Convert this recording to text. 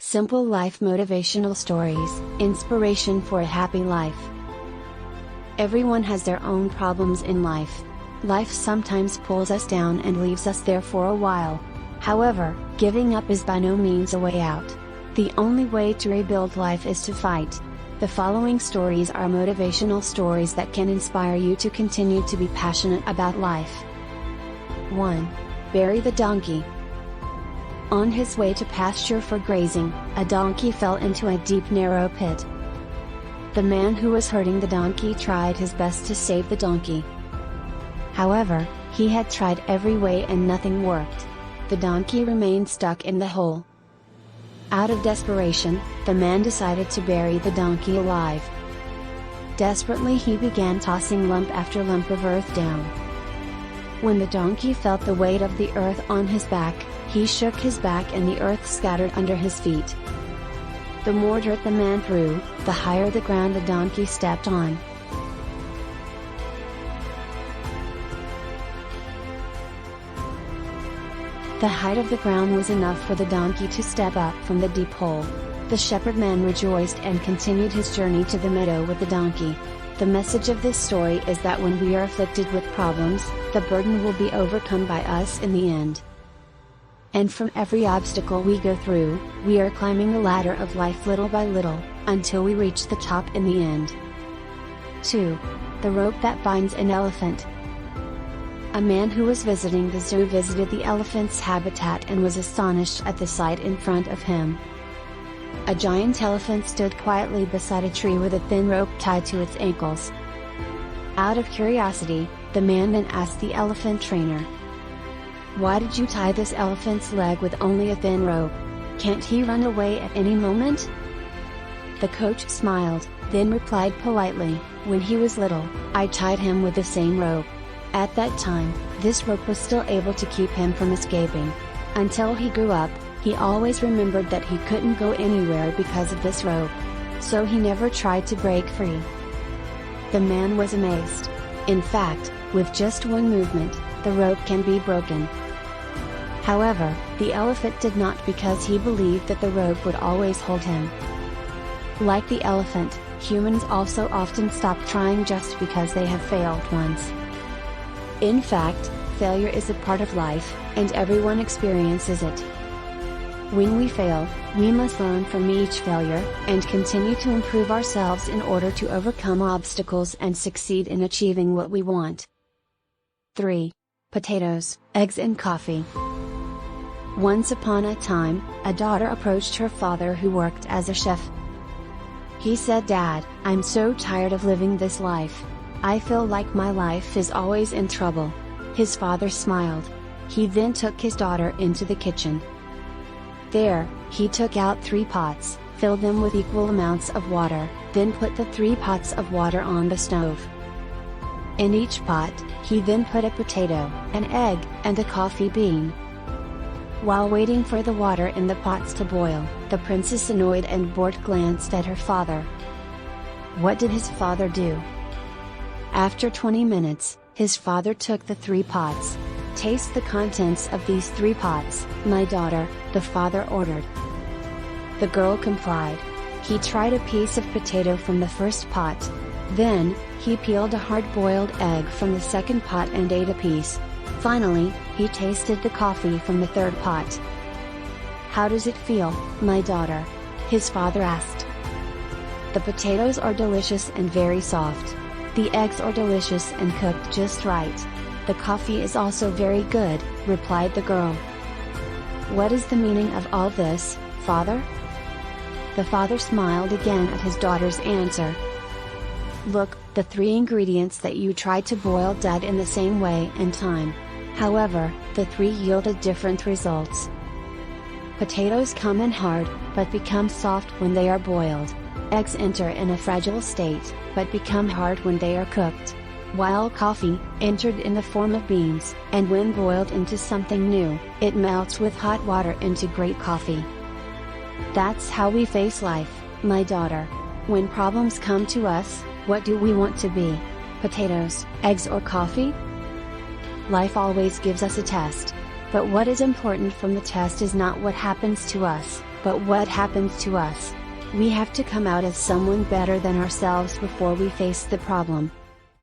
Simple life motivational stories, inspiration for a happy life. Everyone has their own problems in life. Life sometimes pulls us down and leaves us there for a while. However, giving up is by no means a way out. The only way to rebuild life is to fight. The following stories are motivational stories that can inspire you to continue to be passionate about life. 1. Bury the donkey. On his way to pasture for grazing, a donkey fell into a deep narrow pit. The man who was herding the donkey tried his best to save the donkey. However, he had tried every way and nothing worked. The donkey remained stuck in the hole. Out of desperation, the man decided to bury the donkey alive. Desperately he began tossing lump after lump of earth down. When the donkey felt the weight of the earth on his back, he shook his back and the earth scattered under his feet. The more dirt the man threw, the higher the ground the donkey stepped on. The height of the ground was enough for the donkey to step up from the deep hole. The shepherd man rejoiced and continued his journey to the meadow with the donkey. The message of this story is that when we are afflicted with problems, the burden will be overcome by us in the end. And from every obstacle we go through, we are climbing the ladder of life little by little, until we reach the top in the end. 2. The rope that binds an elephant. A man who was visiting the zoo visited the elephant's habitat and was astonished at the sight in front of him. A giant elephant stood quietly beside a tree with a thin rope tied to its ankles. Out of curiosity, the man then asked the elephant trainer, "Why did you tie this elephant's leg with only a thin rope? Can't he run away at any moment?" The coach smiled, then replied politely, "When he was little, I tied him with the same rope. At that time, this rope was still able to keep him from escaping. Until he grew up, he always remembered that he couldn't go anywhere because of this rope. So he never tried to break free." The man was amazed. In fact, with just one movement, the rope can be broken. However, the elephant did not, because he believed that the rope would always hold him. Like the elephant, humans also often stop trying just because they have failed once. In fact, failure is a part of life, and everyone experiences it. When we fail, we must learn from each failure, and continue to improve ourselves in order to overcome obstacles and succeed in achieving what we want. 3. Potatoes, eggs and coffee. Once upon a time, a daughter approached her father who worked as a chef. He said, "Dad, I'm so tired of living this life. I feel like my life is always in trouble." His father smiled. He then took his daughter into the kitchen. There, he took out 3 pots, filled them with equal amounts of water, then put the 3 pots of water on the stove. In each pot, he then put a potato, an egg, and a coffee bean. While waiting for the water in the pots to boil, the princess, annoyed and bored, glanced at her father. What did his father do? After 20 minutes, his father took the 3 pots. "Taste the contents of these 3 pots, my daughter," the father ordered. The girl complied. He tried a piece of potato from the first pot. Then, he peeled a hard-boiled egg from the second pot and ate a piece. Finally, he tasted the coffee from the 3rd pot. "How does it feel, my daughter?" his father asked. "The potatoes are delicious and very soft. The eggs are delicious and cooked just right. The coffee is also very good," replied the girl. "What is the meaning of all this, father?" The father smiled again at his daughter's answer. "Look, the 3 ingredients that you tried to boil died in the same way and time. However, the 3 yielded different results. Potatoes come in hard, but become soft when they are boiled. Eggs enter in a fragile state, but become hard when they are cooked. While coffee, entered in the form of beans, and when boiled into something new, it melts with hot water into great coffee." That's how we face life, my daughter. When problems come to us, what do we want to be? Potatoes, eggs or coffee? Life always gives us a test. But what is important from the test is not what happens to us, But what happens to us? We have to come out as someone better than ourselves before we face the problem.